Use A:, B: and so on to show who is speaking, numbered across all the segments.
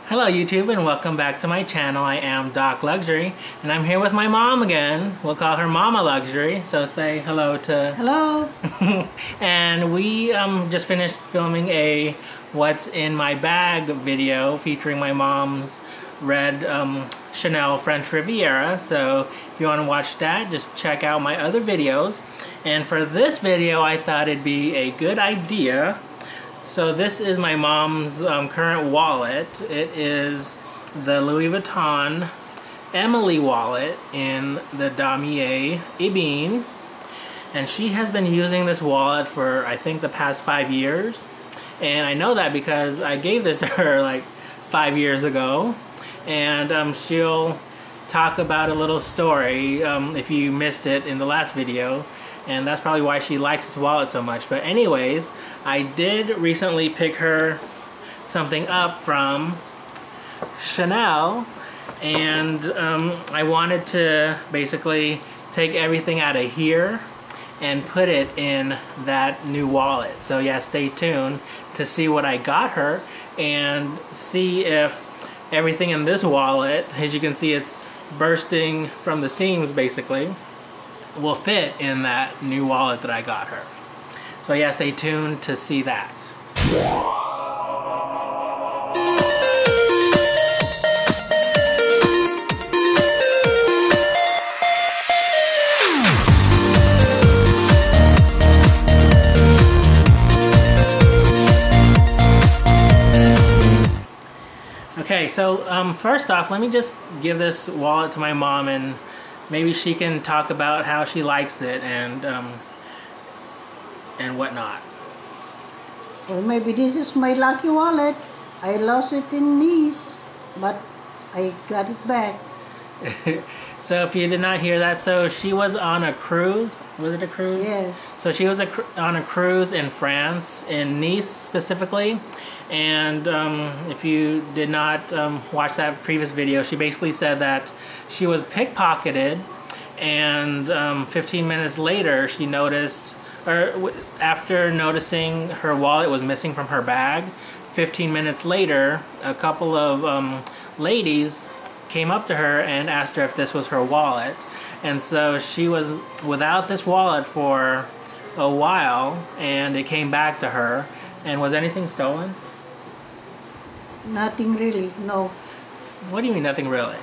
A: Hello YouTube and welcome back to my channel. I am docLUXURY and I'm here with my mom again. We'll call her Mama Luxury. So say hello to...
B: Hello!
A: And we just finished filming a What's in My Bag video featuring my mom's red Chanel French Riviera. So if you want to watch that, just check out my other videos. And for this video I thought it'd be a good idea. So this is my mom's current wallet. It is the Louis Vuitton Emily wallet in the damier ebene. And she has been using this wallet for I think the past 5 years. And I know that because I gave this to her like 5 years ago. And she'll talk about a little story if you missed it in the last video. And that's probably why she likes this wallet so much. But anyways, I did recently pick her something up from Chanel, and I wanted to basically take everything out of here and put it in that new wallet. So yeah, stay tuned to see what I got her and see if everything in this wallet, as you can see it's bursting from the seams basically, will fit in that new wallet that I got her. So yeah, stay tuned to see that. Okay, so first off, let me just give this wallet to my mom and maybe she can talk about how she likes it and whatnot.
B: Or maybe this is my lucky wallet. I lost it in Nice, but I got it back.
A: So if you did not hear that, so she was on a cruise. Was it a cruise?
B: Yes.
A: So she was on a cruise in France, in Nice specifically. And if you did not watch that previous video, she basically said that she was pickpocketed, and 15 minutes later she noticed, or after noticing her wallet was missing from her bag, 15 minutes later a couple of ladies came up to her and asked her if this was her wallet. And so she was without this wallet for a while, and it came back to her. And was anything stolen?
B: Nothing really, no.
A: What do you mean nothing really?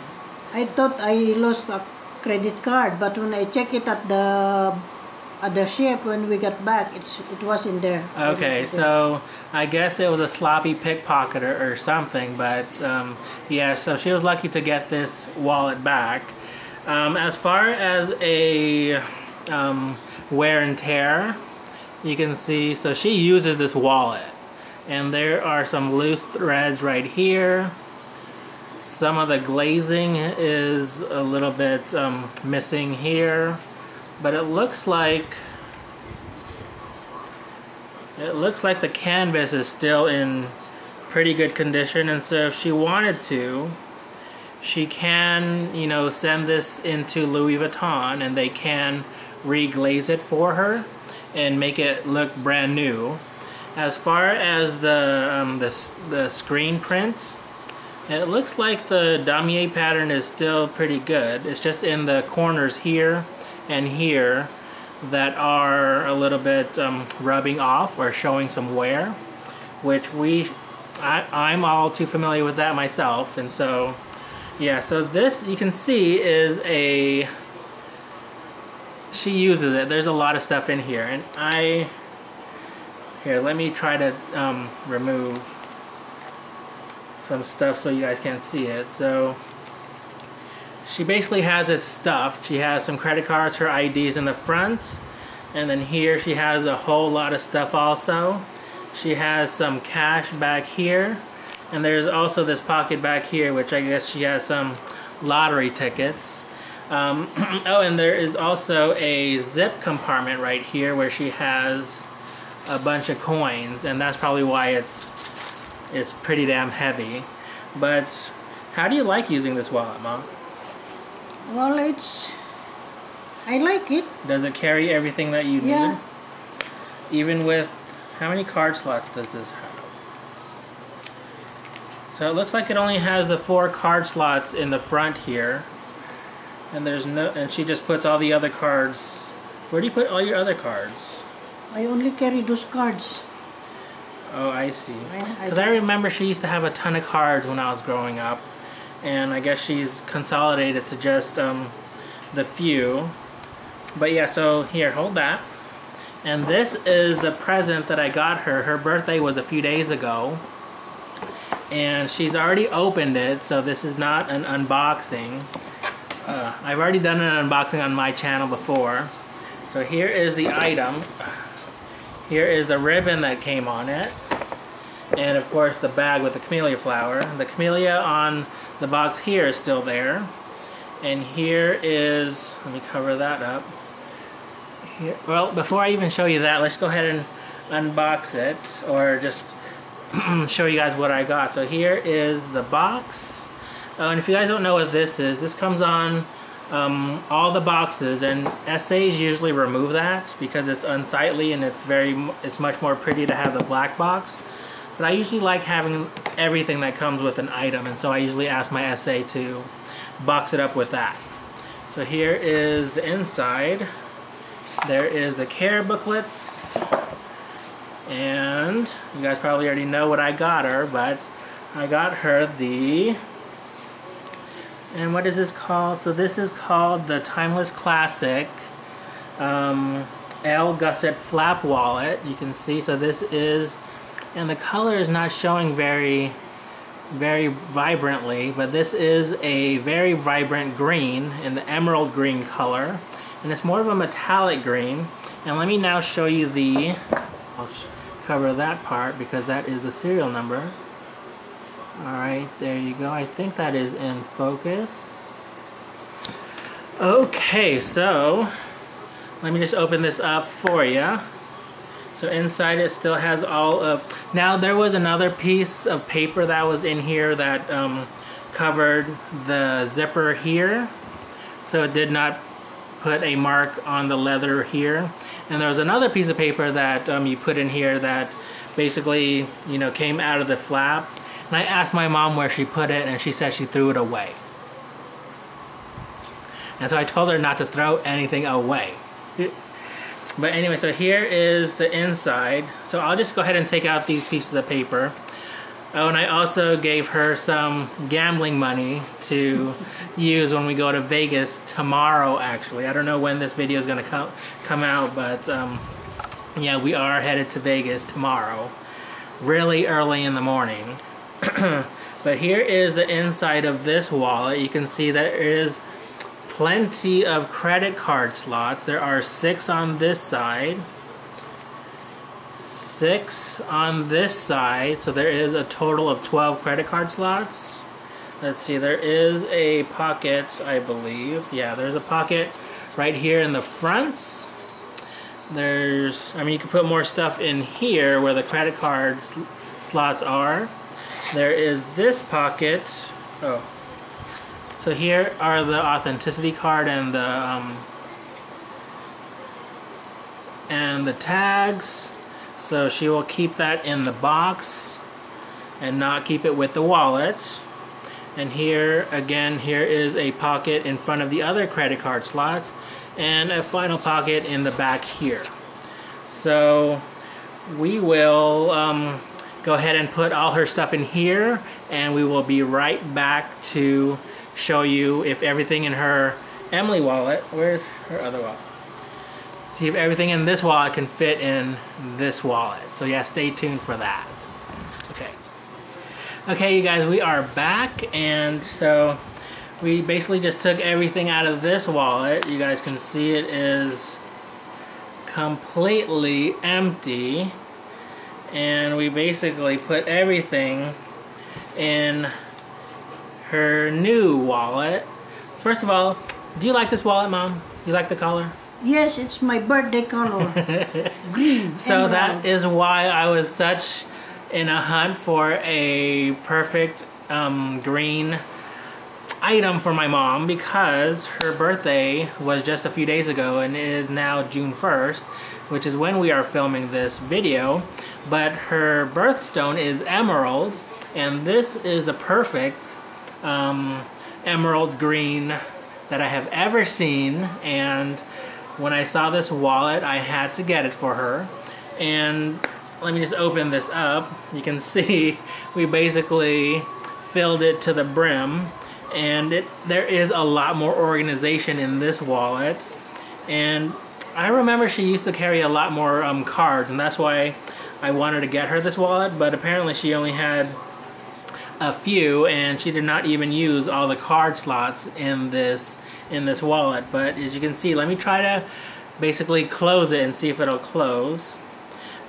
B: I thought I lost a credit card, but when I check it at the ship when we got back, it was in there.
A: Okay, so I guess it was a sloppy pickpocketer or something, but yeah, so she was lucky to get this wallet back. As far as a wear and tear, you can see, so she uses this wallet, and there are some loose threads right here. Some of the glazing is a little bit missing here, but it looks like the canvas is still in pretty good condition. And so if she wanted to, she can, you know, send this into Louis Vuitton and they can reglaze it for her and make it look brand new. As far as the screen prints, it looks like the damier pattern is still pretty good. It's just in the corners here and here that are a little bit rubbing off or showing some wear, which I'm all too familiar with that myself. And so yeah, so this you can see is she uses it. There's a lot of stuff in here, and here, let me try to remove some stuff so you guys can't see it. So she basically has it stuffed. She has some credit cards, her IDs in the front, and then here she has a whole lot of stuff also. She has some cash back here, and there's also this pocket back here, which I guess she has some lottery tickets. Oh, and there is also a zip compartment right here where she has a bunch of coins, and that's probably why it's pretty damn heavy. But how do you like using this wallet, Mom?
B: Well, I like it.
A: Does it carry everything that you need?
B: Yeah.
A: Even with, how many card slots does this have? So it looks like it only has the 4 card slots in the front here. And there's no, and she just puts all the other cards. Where do you put all your other cards?
B: I only carry those cards.
A: Oh, I see. Because I remember she used to have a ton of cards when I was growing up. And I guess she's consolidated to just the few. But yeah, so here, hold that. And this is the present that I got her. Her birthday was a few days ago. And she's already opened it, so this is not an unboxing. I've already done an unboxing on my channel before. So here is the item. Here is the ribbon that came on it. And of course the bag with the camellia flower. The camellia on the box here is still there. And here is, let me cover that up. Here, well, before I even show you that, let's go ahead and unbox it, or just show you guys what I got. So here is the box. And if you guys don't know what this comes on all the boxes, and essays usually remove that because it's unsightly and it's much more pretty to have the black box. But I usually like having everything that comes with an item, and so I usually ask my essay to box it up with that. So here is the inside. There is the care booklets, and you guys probably already know what I got her, but I got her the, and what is this called? So this is called the Timeless Classic L Gusset Flap Wallet. You can see, so this is, and the color is not showing very vibrantly, but this is a very vibrant green in the emerald green color, and it's more of a metallic green. And let me now show you the, I'll cover that part because that is the serial number. Alright, there you go. I think that is in focus. Okay, so let me just open this up for you. So inside it still has all of, now there was another piece of paper that was in here that covered the zipper here, so it did not put a mark on the leather here. And there was another piece of paper that you put in here that basically, you know, came out of the flap. And I asked my mom where she put it, and she said she threw it away. And so I told her not to throw anything away. But anyway, so here is the inside. So I'll just go ahead and take out these pieces of paper. Oh, and I also gave her some gambling money to use when we go to Vegas tomorrow, actually. I don't know when this video is going to come out, but yeah, we are headed to Vegas tomorrow. Really early in the morning. But here is the inside of this wallet. You can see that there is plenty of credit card slots. There are 6 on this side, 6 on this side, so there is a total of 12 credit card slots. Let's see, there is a pocket, I believe. Yeah, there's a pocket right here in the front. There's, I mean, you can put more stuff in here where the credit card slots are. There is this pocket. Oh, so here are the authenticity card and the tags. So she will keep that in the box and not keep it with the wallets. And here again, here is a pocket in front of the other credit card slots, and a final pocket in the back here. So we will go ahead and put all her stuff in here, and we will be right back to show you if everything in her Emily wallet, where's her other wallet? See if everything in this wallet can fit in this wallet. So yeah, stay tuned for that. Okay. Okay, you guys, we are back, and so we basically just took everything out of this wallet. You guys can see it is completely empty, and we basically put everything in her new wallet. First of all, do you like this wallet, Mom? You like the color?
B: Yes, it's my birthday color. Green.
A: So
B: emerald.
A: that is why I was such in a hunt for a perfect green item for my mom, because her birthday was just a few days ago, and it is now June 1st, which is when we are filming this video. But her birthstone is emerald, And this is the perfect emerald green that I have ever seen. And when I saw this wallet, I had to get it for her. And let me just open this up. You can see we basically filled it to the brim, and there is a lot more organization in this wallet. And I remember she used to carry a lot more cards, and that's why I wanted to get her this wallet, but apparently she only had a few, and she did not even use all the card slots in this wallet. But as you can see, let me try to basically close it and see if it'll close.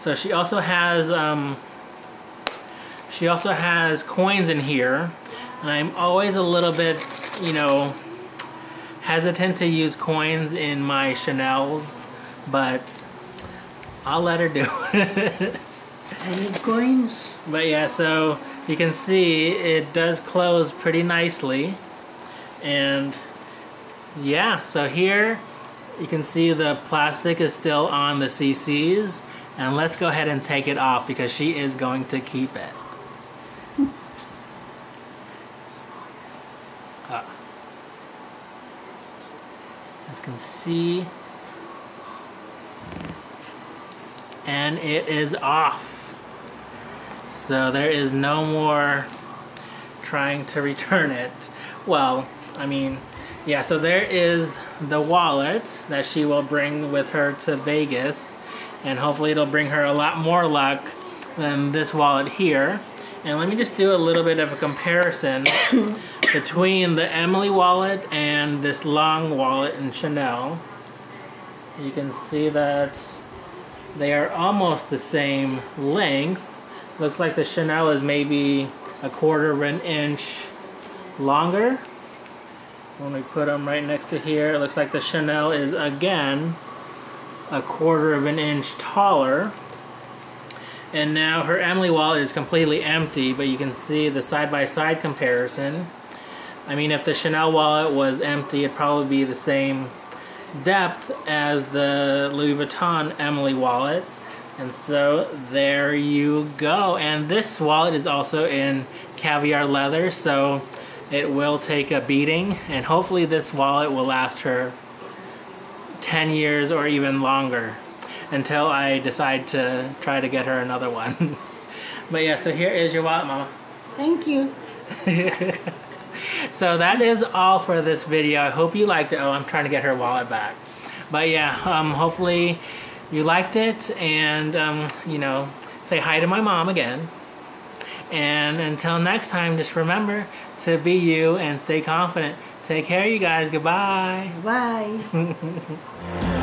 A: So she also has coins in here, and I'm always a little bit, you know, hesitant to use coins in my Chanel's, but I'll let her do it.
B: I need coins.
A: But yeah, so you can see it does close pretty nicely. And yeah, so here you can see the plastic is still on the CCs. And let's go ahead and take it off because she is going to keep it. As you can see. And it is off. So there is no more trying to return it. Well, I mean, yeah, so there is the wallet that she will bring with her to Vegas. And hopefully it'll bring her a lot more luck than this wallet here. And let me just do a little bit of a comparison between the Emily wallet and this long wallet in Chanel. You can see that they are almost the same length. Looks like the Chanel is maybe 1/4 of an inch longer. When we put them right next to here, it looks like the Chanel is again 1/4 of an inch taller. And now her Emily wallet is completely empty, but you can see the side-by-side comparison. I mean, if the Chanel wallet was empty, it'd probably be the same depth as the Louis Vuitton Emily wallet. And so there you go. And this wallet is also in caviar leather, so it will take a beating. And hopefully this wallet will last her 10 years or even longer until I decide to try to get her another one. But yeah, so here is your wallet, Mama.
B: Thank you.
A: So that is all for this video. I hope you liked it. Oh, I'm trying to get her wallet back. But yeah, hopefully you liked it, and you know, say hi to my mom again. And until next time, just remember to be you and stay confident. Take care, you guys. Goodbye.
B: Bye.